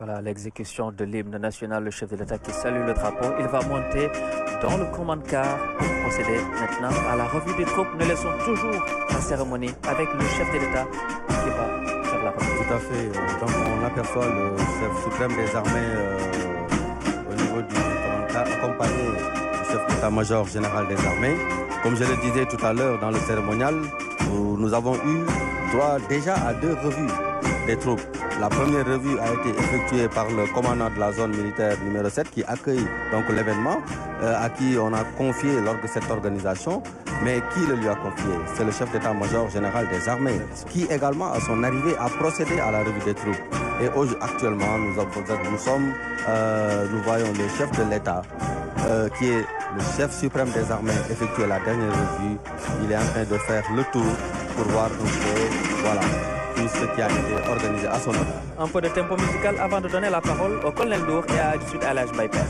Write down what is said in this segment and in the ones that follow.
Voilà l'exécution de l'hymne national, le chef de l'État qui salue le drapeau. Il va monter dans le command-car pour procéder maintenant à la revue des troupes. Nous laissons toujours la cérémonie avec le chef de l'État qui va faire la revue. Tout à fait. Donc on aperçoit le chef suprême des armées au niveau du command-car, accompagné du chef d'état-major général des armées. Comme je le disais tout à l'heure dans le cérémonial, nous avons eu droit déjà à 2 revues des troupes. La première revue a été effectuée par le commandant de la zone militaire numéro 7 qui accueille donc l'événement, à qui on a confié lors de cette organisation. Mais qui le lui a confié? C'est le chef d'état-major général des armées qui également à son arrivée a procédé à la revue des troupes. Et actuellement nous voyons le chef de l'État qui est le chef suprême des armées effectuer la dernière revue. Il est en train de faire le tour pour voir un peu, voilà, tout ce qui a été organisé à son nom. Un peu de tempo musical avant de donner la parole au colonel Ndour et à Sud Alaj Bayper.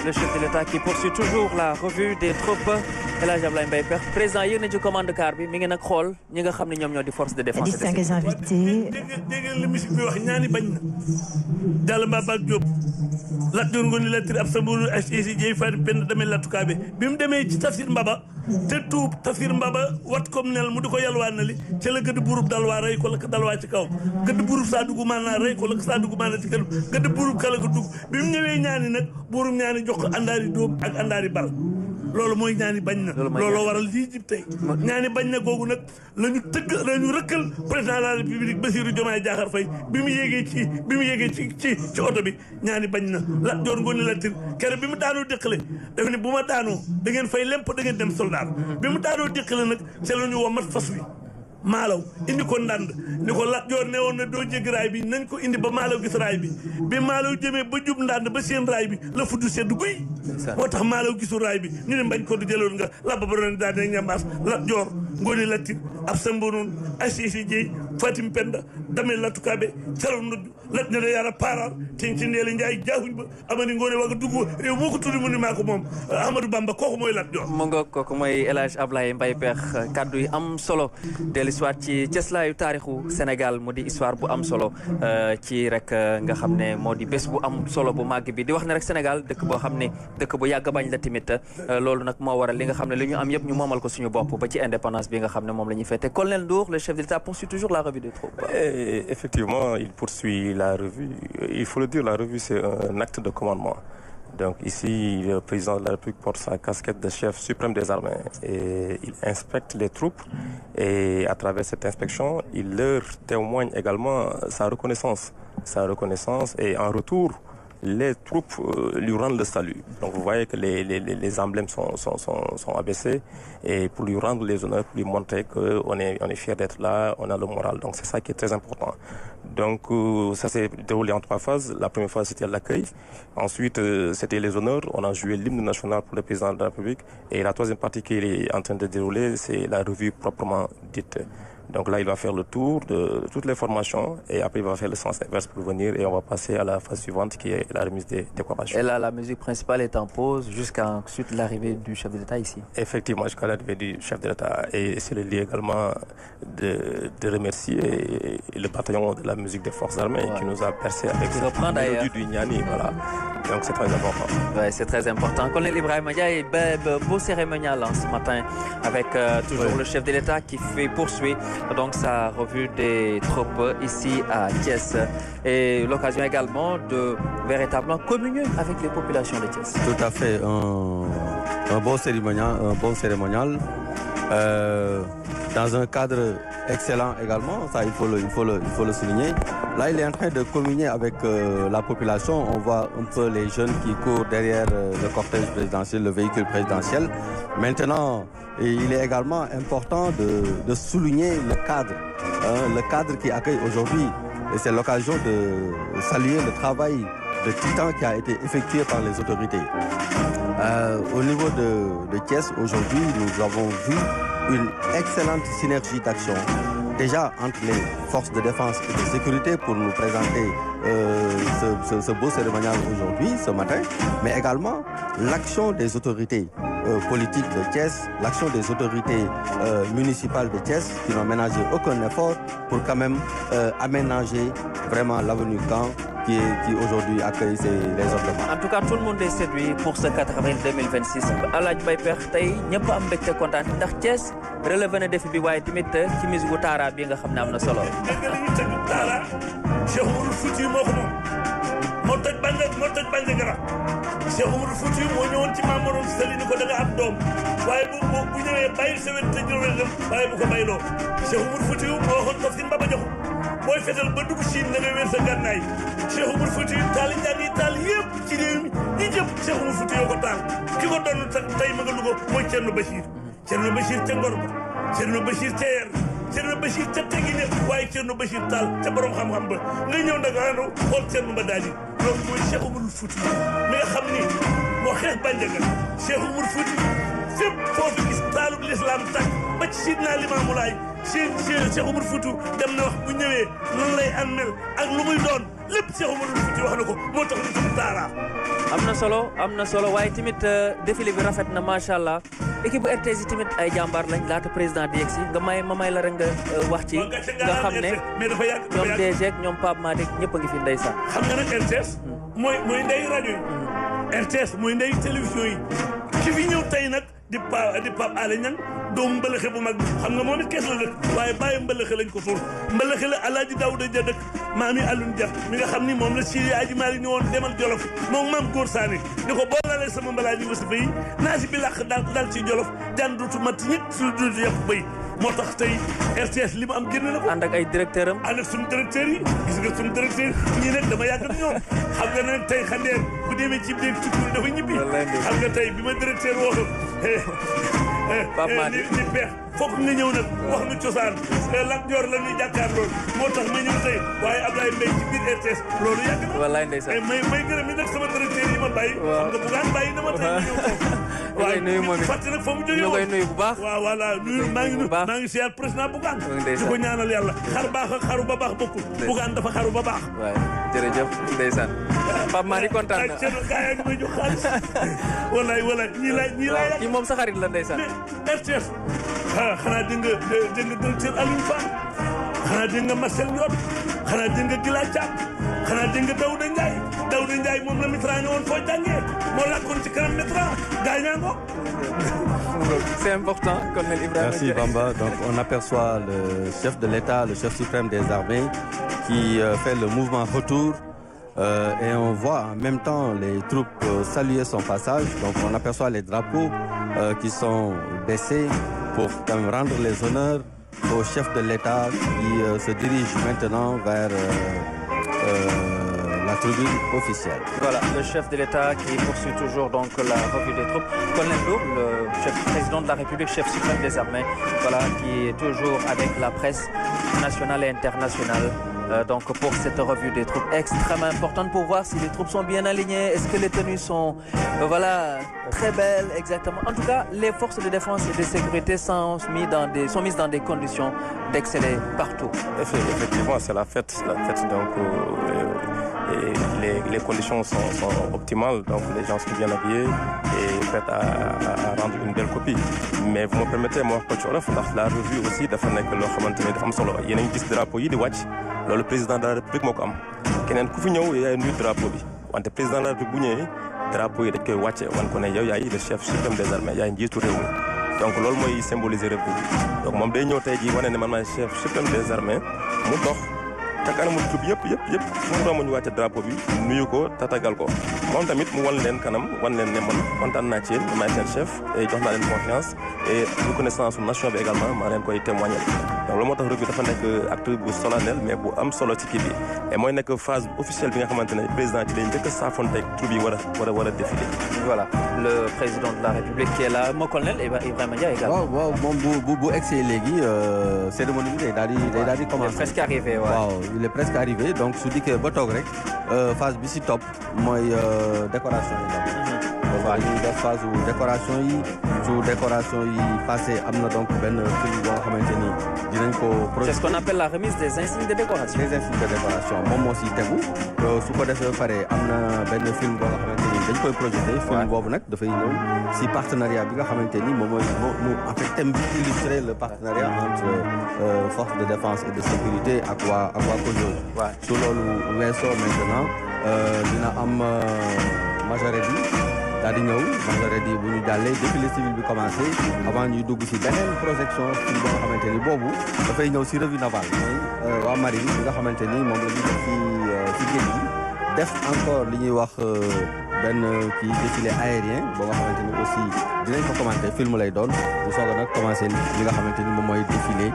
le chef de l'État qui poursuit toujours la revue des troupes. El Hadj Abdoulaye Mbaye Pekh président yéeg na ci commande car bi mi ngi nag xool ñi nga xam ne ñoom ñoo di force de défense et de sécurité. Distingués invités. dégg li musique bi wax ñaani bañ na Dalla Mbaye Diop Lat Joor Ngoone Latyr ab Samburu Asisi Jeey Fatim Penda Damel Lattukabe bi mu demee ci Tafsir Mbaba te tuub Tafsir Mbaba wat comme nel mu di ko yalwaanali ca la gëdd burub dalwaa rey ko la ko dalwaa ci kaw gëdd burub saa dugg maanaa rey ko la ko saa dugg maanaa ci kanam gëdd burub kala ko dugg bi mu ñëwee ñaani nag burum ñaani jox ko àndaari dóom ak àndaari bal loolu mooy ñaani bañ na looloo waral lii jib tey ñaani bañ na googu nag la ñu rëkkal président de la république Bassirou Diomaye Diakhar Faye bi mu yéegee ci oto bi ñaani bañ na Lat Joor Ngoone Latyr kere bi mu daanoo déqale dafa ne bu ma daanoo da ngeen fay lemp da ngeen dem soldat bi mu daanoo déqale nag c'est la ñu woo mat fas wi maalaw indi ko ndànd ni ko Lat Joor ne woon na doo jéggi raay bi nañ ko indi ba maalaw gis raay bi maalaw jëmee ba jub ndànd ba seen raay bi la fudd sedd guy moo tax maalaw gisul raay bi ñu ne mbañ ko du jëloon nga la ba baroon daa ne ñambaas Lat Joor Ngoone Latyr ab Samburu Asisi Jeey Fatim Penda Damel Lattukabe calaw noddu lat ne da yara paarar ten ci ndeele Njaay jaahuñ ba Amari Ngoone waga dugg réew moo ko tuddi mu ni maa ko moom Amadou Bamba kooku mooy Lat Joor mu nga kooku mooy El Hadj Ablaye Mbaye Pekh kaddu yi am solo de l'histoire ci cëslaayu taarixu Sénégal mu di histoire bu am solo ci rek nga xam ne moo di bés bu am solo bu màgg bi di wax ne rek Sénégal dëkk boo xam ne dëkk bu yàgg bañ la tamit loolu nag moo waral li nga xam ne li ñu am yëpp ñu moomal ko suñu bopp ba ci indépendance bi nga xam ne moom la ñuy fête. Colonel Ndour, le chef de l'État poursuit toujours la revue des troupes. Et effectivement, il poursuit la revue. Il faut le dire, la revue c'est un acte de commandement. Donc ici, le président de la République porte sa casquette de chef suprême des armées et il inspecte les troupes et à travers cette inspection, il leur témoigne également sa reconnaissance et en retour, les troupes lui rendent le salut. Donc vous voyez que les emblèmes sont abaissés et pour lui rendre les honneurs, pour lui montrer qu'on est fier d'être là, on a le moral. Donc c'est ça qui est très important. Donc ça s'est déroulé en 3 phases. La première phase c'était l'accueil. Ensuite c'était les honneurs. On a joué l'hymne national pour le président de la République. Et la troisième partie qui est en train de dérouler, c'est la revue proprement dite. Donc là, il va faire le tour de toutes les formations et après, il va faire le sens inverse pour venir et on va passer à la phase suivante qui est la remise des décorations. Et là, la musique principale est en pause jusqu'à ensuite l'arrivée du chef de l'État ici. Effectivement, jusqu'à l'arrivée du chef de l'État. Et c'est le lieu également de remercier le bataillon de la musique des forces armées qui nous a percé avec cette mélodie du Niani. Voilà. Donc c'est très important. Ouais, c'est très important. Colonel Ibrahima Ndiaye, beau cérémonial ce matin avec toujours le chef de l'État qui poursuit donc sa revue des troupes ici à Thiès. Et l'occasion également de véritablement communier avec les populations de Thiès. Tout à fait. Un bon cérémonial. Dans un cadre excellent également, ça il faut le souligner. Là, il est en train de communier avec la population. On voit un peu les jeunes qui courent derrière le cortège présidentiel, le véhicule présidentiel. Maintenant, il est également important de souligner le cadre qui accueille aujourd'hui. Et c'est l'occasion de saluer le travail de titan qui a été effectué par les autorités. Au niveau de Thiès, aujourd'hui, nous avons vu une excellente synergie d'action. Déjà entre les forces de défense et de sécurité pour nous présenter ce beau cérémonial aujourd'hui, ce matin, mais également l'action des autorités politiques de Thiès, l'action des autorités municipales de Thiès qui n'ont ménagé aucun effort pour quand même aménager vraiment l'avenue Caen qui aujourd'hui accueille les ornements. En tout cas, tout le monde est séduit pour ce 4 avril 2026. El Hadj Mbaye Pekh tey ñëpp am mbégte kontaan ndax Thiès relevé na défi bi waaye tamit ci musique gu taara bi nga xam ne am na solo. dégg nga li ñu tëgg taara Cheikh Oumar Foutiyou moo ko moom moo toj Bandiagara Cheikh Oumar Foutiyou moo ñëwoon ci Maam Mor Sali ni ko da nga am doom waaye bu ñëwee bàyyi sa wet te jël dem waaye bu ko bayloo Cheikh Oumar Foutiyou moo waxoon ko Sine Baba Diakhou booy fetal ba dugg Chine da ngay wér sa gànnaay Cheikh Oumar Foutiyou taal njàng yi taal yëpp ci réew mi ñi jëpp Cheikh Oumar Foutiyou ko taal ki ko doon tey ma nga Louga mooy Thierno Bachir ca Ngor ba Thierno Bachir ca Yer Thierno Bachir ca Tegine waaye Thierno Bachir Tall ca borom xam-xam ba nga ñëw Ndakaaru xool Thierno ba daal di loolu mooy Cheikh Oumar Foutiyou mi nga xam ni moo xeex Bandiagara Cheikh Oumar Foutiyou fépp foofu gis taalub l'islam tàkk ba ci Sidna Limaamu Laay Cheikh Oumar Foutiyou dem na wax bu ñëwee nan lay an mel ak lu muy doon lépp Cheikh Oumar Fouti wax na ko moo tax ñu suñu taara. am na solo waaye tamit défilé bi rafet na macha allah équipe bu RTS yi tamit ay jàmbaar lañ laata président di yegsi nga may la rek nga wax ci nga xam ne mais dafa yàgg ñoom DG ak ñoom Pape Malick ñëpp a ngi fi ndeysaan. xam nga nag RTS. mooy ndey rajo yi. RTS mooy ndey télévision yi. ki fi ñëw tey nag di Pape Alé Niang doomu mbëlëxe bu mag xam nga moom it kees la dëkk waaye bàyyi mbëlëxe lañ ko suul mbëlëxe la Alaaji Daouda Dia dëkk maami Alioune Dia mi nga xam ni moom la Sidi Aji Malick ni woon demal Jolof moom maam Góor Saane ni ko boo lalee sama mbalaa ñi wasifa yi naa si bi làq dal ci Jolof jaan duutu mat nit su duutu yàpp bay moo tax tey RTS li mu am génn na ko. ànd ak ay directeur am. ànd ak suñu directeurs yi gis nga suñu directeurs yi ñii nag dama yàgg ak ñoom xam nga ne tey xandeer bu demee ci biir tukki dafa ñibbi. xam nga tey bi ma directeur woo Pape Malick ni peex foog nga ñëw nag wax nu cosaan Lat Joor la ñuy jàkkaar loolu moo tax ma ñëw tey waaye Ablaye Mbaye ci biir RTS loolu yàgg na. wallaay ndeysaan may gërëm ni nag sama directeur yi ma bàyyi. xam nga bugaan bàyyi na ma tey ma ñëw foofu. waaye nuyu moom it fàtte nag fa mu jógee ñu koy nuyu bu baax. waaw voilà nuyu maa ngi siyaar président Bougane di ko ñaanal yàlla xar baax ak xaru ba baax bokkul Bougane dafa xaru ba baax. waaw jërëjëf ndeysaan Pape Malick kontaan na gaa yaa ngi may jox xaalis walaay ñii laay kii moom sa xarit la ndeysaan. mais RTS xanaa dégg nga directeur Alioune Fall xanaa dégg nga Marcel Ndiot xanaa dégg nga Gila Thiam xanaa dégg nga Daouda Ndiaye moom la Mitterrand ne woon foo jàngee moo làkkoon ci kanam Mitterrand gaañaa ngo. C'est important, colonel Ibrahima. Merci Bamba. Donc on aperçoit le chef de l'État, le chef suprême des armées, qui fait le mouvement retour. Et on voit en même temps les troupes saluer son passage. Donc on aperçoit les drapeaux qui sont baissés pour quand même rendre les honneurs au chef de l'État qui se dirige maintenant vers la tribune officielle. Voilà, le chef de l'État qui poursuit toujours donc la revue des troupes. Colonel Ndour, le président de la République, chef suprême des armées, voilà, qui est toujours avec la presse nationale et internationale. Donc pour cette revue des troupes extrêmement importante pour voir si les troupes sont bien alignées, est-ce que les tenues sont voilà très belles exactement. En tout cas, les forces de défense et de sécurité sont mises dans des conditions d'exceller partout. Effectivement, c'est la fête donc et les conditions sont optimales, donc les gens sont bien habillés et prêts à rendre une belle copie. Mais vous me permettez, moi, la revue aussi dafa nekk loo xamante ne dafa am solo yéen a ngi gis drapeau yi di wàcc loolu président de la république moo ko am keneen ku fi ñëw yaay nuyu drapeau bi wante président de la république bu ñëwee drapeau yi dañ koy wàcce wan ko ne yow yaay le chef suprême des armées yaay njiitu réew mi donc loolu mooy symboliser république donc moom day ñëw tey jii wane ne man maay chef suprême des armées mu dox te kanamu troupe yëpp moom doomu ñu wàcce drapeau bi nuyu ko tatagal ko moom tamit mu wan leen kanam wan leen ne man kontaan naa ci yéen maay seen chef et jox naa leen confiance et reconnaissance nation bi également maa leen koy témoigner donc loolu moo tax revue dafa nekk acte bu solennel mais bu am solo ci kii bi et mooy nekk phase officielle bi nga xamante ne président ci lay njëkk a saafonteeg troupe yi war a défiler. Voilà le président de la République qui est là mon colonel Ibrahima Dia également. waaw moom bu egsee léegi cérémonie bi day daal di commencer. il est presque arrivé waaw. Il est presque arrivé donc su dikkee ba toog rek phase bi si topp mooy décoration yi. waaw ñu def phase su décoration yi su décoration yi passé am na donc benn film boo nga xamante ni dinañ ko. C'est ce qu'on appelle la remise des insignes de décoration. Des insignes de décoration moom moo siy tegu su ko defee pare am na benn film boo nga xamante ni dañ koy projeté. film boobu nag dafay ñëw si partenariat bi nga xamante ni moom mooy en fait thème bi illustrer le partenariat entre forces de défense et de sécurité ak waa COJOS. su loolu weesoo maintenant dina am majorité bi daal di ñëw majorité bu ñu jàllee défilé civil bi commencé avant ñuy dugg si beneen projection film boo nga xamante ni boobu dafay ñëw si revue navale mooy waa marine bi nga xamante ni moom la ñu def ci géej gi def encore li ñuy wax benn kii défilé aérien boo nga xamante ni aussi dinañ ko commenté film lay doon bu soog a nag commencé li nga xamante ni moom mooy défilé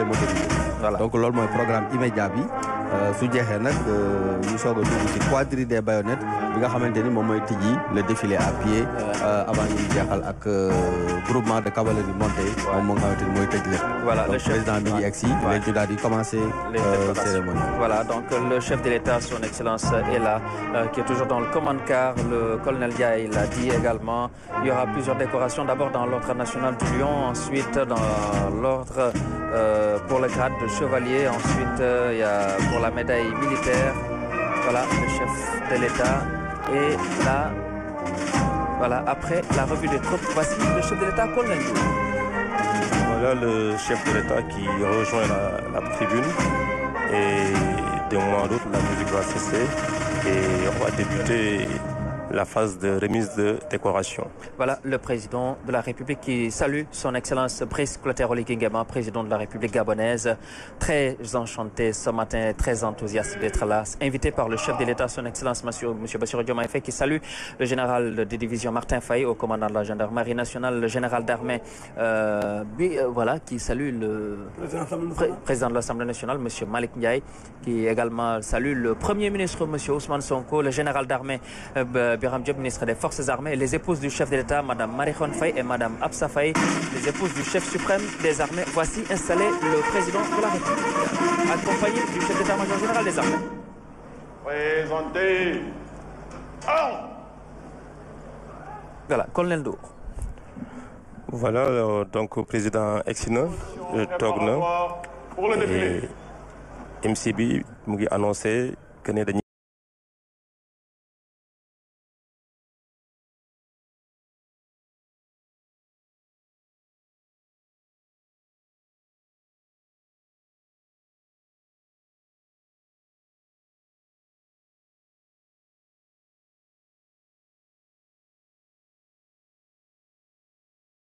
motorisé. Voilà. Donc loolu mooy programme immédiat bi su jeexee nag ñu soog a dugg ci quadrille des baïonnettes bi nga xamante ni moom mooy tijji le défilé à pied avant ñuy jeexal ak groupement de cavalerie montée moom moo nga xamante ni mooy tëj lépp. Voilà, donc président mi ngi egg si léegi ñu daal di commencer cérémonie. Voilà, donc le chef de l'État, son Excellence est là, qui est toujours dans le command-car. Le colonel Dia, il l'a dit également. Il y aura plusieurs décorations. D'abord dans l'ordre national du Lion, ensuite dans l'ordre pour le grade de chevalier, ensuite il y a pour la médaille militaire. Voilà, le chef de l'État. Et là, voilà, après la revue des troupes, voici le chef de l'État, Colonel Ndour. Voilà le chef de l'État qui rejoint la tribune. Et d'un moment à l'autre, la musique va cesser et on va débuter la phase de remise de décoration. Voilà le président de la République qui salue son Excellence Brice Clotaire Nguema, président de la République gabonaise. Très enchanté ce matin, très enthousiaste d'être là. Invité par le chef de l'État, son Excellence M. Bassirou Diomaye Faye, qui salue le général de division Martin Faye, au commandant de la gendarmerie nationale, le général d'armée, voilà, qui salue le président de l'Assemblée nationale, M. Malick Ndiaye, qui également salue le Premier ministre, M. Ousmane Sonko, le général d'armée, Biram Diop, ministre des Forces armées, les épouses du chef de l'État, Mme Marikhone Faye et Mme Absa Faye, les épouses du chef suprême des armées. Voici installé le président de la République, accompagné du chef d'état-major général des armées. Présentez. Voilà, Colonel Ndour. Voilà, donc au président Exina, le Togna, et MCB, nous a annoncé que nous